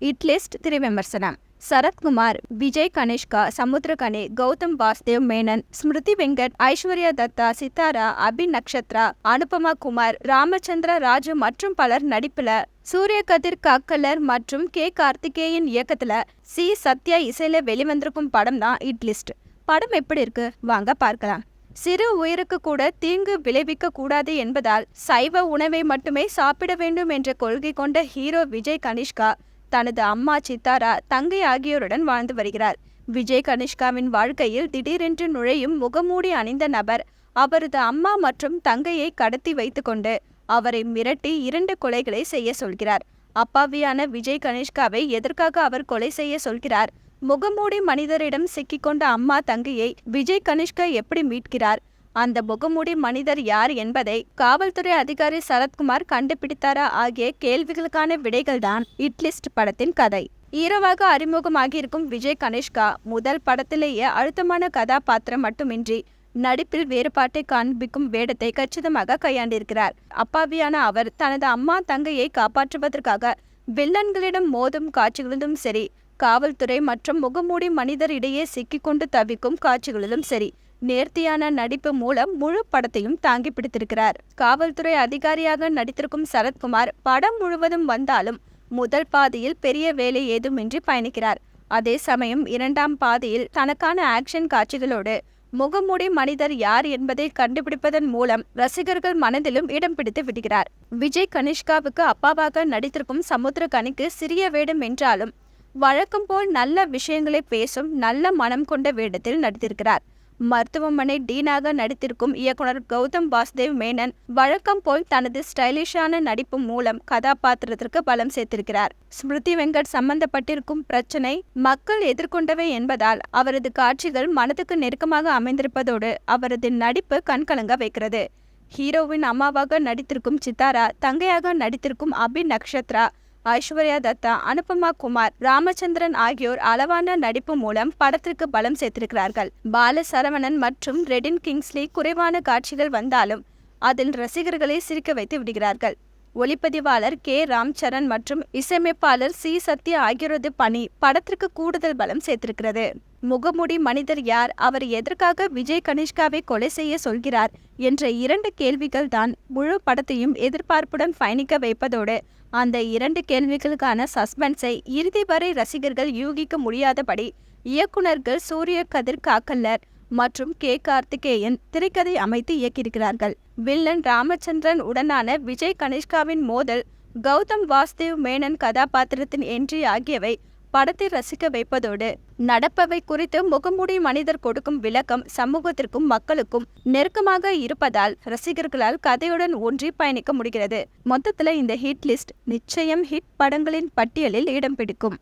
It list திரை விமர்சனம். சரத்குமார், விஜய் கனிஷ்கா, சமுத்திரகனி, கௌதம் வாசுதேவ் மேனன், ஸ்மிருதி வெங்கட், ஐஸ்வர்யா தத்தா, சித்தாரா, அபி நக்ஷத்ரா, அனுபமா குமார், ராமச்சந்திர ராஜு மற்றும் பலர் நடிப்புல சூரிய கதிர் காக்கலர் மற்றும் கே கார்த்திகேயன் இயக்கத்துல சி சத்யா இசையில வெளிவந்திருக்கும் படம் தான் இட் லிஸ்ட். படம் எப்படி இருக்கு வாங்க பார்க்கலாம். சிறு உயிருக்கு கூட தீங்கு விளைவிக்க கூடாது என்பதால் சைவ உணவை மட்டுமே சாப்பிட வேண்டும் என்ற கொள்கை கொண்ட ஹீரோ விஜய் கனிஷ்கா தனது அம்மா சித்தாரா, தங்கை ஆகியோருடன் வாழ்ந்து வருகிறார். விஜய் கனிஷ்காவின் வாழ்க்கையில் திடீரென்று நுழையும் முகமூடி அணிந்த நபர் அவரது அம்மா மற்றும் தங்கையை கடத்தி வைத்துக்கொண்டு அவரை மிரட்டி 2 கொலைகளை செய்ய சொல்கிறார். அப்பாவியான விஜய் கனிஷ்காவை எதற்காக அவர் கொலை செய்ய சொல்கிறார்? முகமூடி மனிதரிடம் சிக்கிக்கொண்ட அம்மா தங்கையை விஜய் கனிஷ்கா எப்படி மீட்கிறார்? அந்த முகமூடி மனிதர் யார் என்பதை காவல்துறை அதிகாரி சரத்குமார் கண்டுபிடித்தாரா ஆகிய கேள்விகளுக்கான விடைகள்தான் இட் லிஸ்ட் படத்தின் கதை. ஹீரோவாக அறிமுகமாகியிருக்கும் விஜய் கனிஷ்கா முதல் படத்திலேயே அழுத்தமான கதாபாத்திரம் மட்டுமின்றி நடிப்பில் வேறுபாட்டை காண்பிக்கும் வேடத்தை கச்சிதமாக கையாண்டிருக்கிறார். அப்பாவியான அவர் தனது அம்மா தங்கையை காப்பாற்றுவதற்காக வில்லன்களிடம் மோதும் காட்சிகளிலும் சரி, காவல்துறை மற்றும் முகமூடி மனிதர் இடையே சிக்கிக்கொண்டு தவிக்கும் காட்சிகளிலும் சரி, நேர்த்தியான நடிப்பு மூலம் முழு படத்தையும் தாங்கி பிடித்திருக்கிறார். காவல்துறை அதிகாரியாக நடித்திருக்கும் சரத்குமார் படம் முழுவதும் வந்தாலும் முதல் பாதியில் பெரிய வேலை ஏதுமின்றி பயணிக்கிறார். அதே சமயம் 2ஆம் பாதியில் தனக்கான ஆக்ஷன் காட்சிகளோடு முகமூடி மனிதர் யார் என்பதை கண்டுபிடிப்பதன் மூலம் ரசிகர்கள் மனதிலும் இடம் பிடித்து விடுகிறார். விஜய் கனிஷ்காவுக்கு அப்பாவாக நடித்திருக்கும் சமுத்திரகனிக்கு சிறிய வேடம் என்றாலும் வழக்கம் போல் நல்ல விஷயங்களை பேசும் நல்ல மனம் கொண்ட வேடத்தில் நடித்திருக்கிறார். மருத்துவமனை டீனாக நடித்திருக்கும் இயக்குனர் கௌதம் வாசுதேவ் மேனன் வழக்கம் போல் தனது ஸ்டைலிஷான நடிப்பு மூலம் கதாபாத்திரத்திற்கு பலம் சேர்த்திருக்கிறார். ஸ்மிருதி வெங்கட் சம்பந்தப்பட்டிருக்கும் பிரச்சனை மக்கள் எதிர்கொண்டவை என்பதால் அவரது காட்சிகள் மனதுக்கு நெருக்கமாக அமைந்திருப்பதோடு அவரது நடிப்பு கண்கலங்க வைக்கிறது. ஹீரோவின் அம்மாவாக நடித்திருக்கும் சித்தாரா, தங்கையாக நடித்திருக்கும் அபி நக்ஷத்ரா, ஐஸ்வர்யா தத்தா, அனுபமா குமார், ராமச்சந்திரன் ஆகியோர் அளவான நடிப்பு மூலம் படத்திற்கு பலம் சேர்த்திருக்கிறார்கள். பாலசரவணன் மற்றும் ரெடின் கிங்ஸ்லி குறைவான காட்சிகள் வந்தாலும் அதில் ரசிகர்களை சிரிக்க வைத்து விடுகிறார்கள். ஒளிப்பதிவாளர் கே ராம்சரண் மற்றும் இசையமைப்பாளர் சி சத்யா ஆகியோரது பணி படத்திற்கு கூடுதல் பலம் சேர்த்திருக்கிறது. முகமூடி மனிதர் யார்? அவர் எதற்காக விஜய் கனிஷ்காவை கொலை செய்ய சொல்கிறார் என்ற 2 கேள்விகள் தான் முழு படத்தையும் எதிர்பார்ப்புடன் பயணிக்க வைப்பதோடு அந்த 2 கேள்விகளுக்கான சஸ்பென்ஸை இறுதி வரை ரசிகர்கள் யூகிக்க முடியாதபடி இயக்குனர்கள் சூரிய கதிர் காக்கலர் மற்றும் கே கார்த்திகேயன் திரைக்கதை அமைத்து இயக்கியிருக்கிறார்கள். வில்லன் ராமச்சந்திரன் உடனான விஜய் கனிஷ்காவின் மோதல், கௌதம் வாசுதேவ் மேனன் கதாபாத்திரத்தின் என்ட்ரி ஆகியவை படத்தை ரசிக்க வைப்பதோடு நடப்பவை குறித்து முகமூடி மனிதர் கொடுக்கும் விளக்கம் சமூகத்திற்கும் மக்களுக்கும் நெருக்கமாக இருப்பதால் ரசிகர்களால் கதையுடன் ஒன்றி பயணிக்க முடிகிறது. மொத்தத்துல இந்த ஹிட் லிஸ்ட் நிச்சயம் ஹிட் படங்களின் பட்டியலில் இடம் பிடிக்கும்.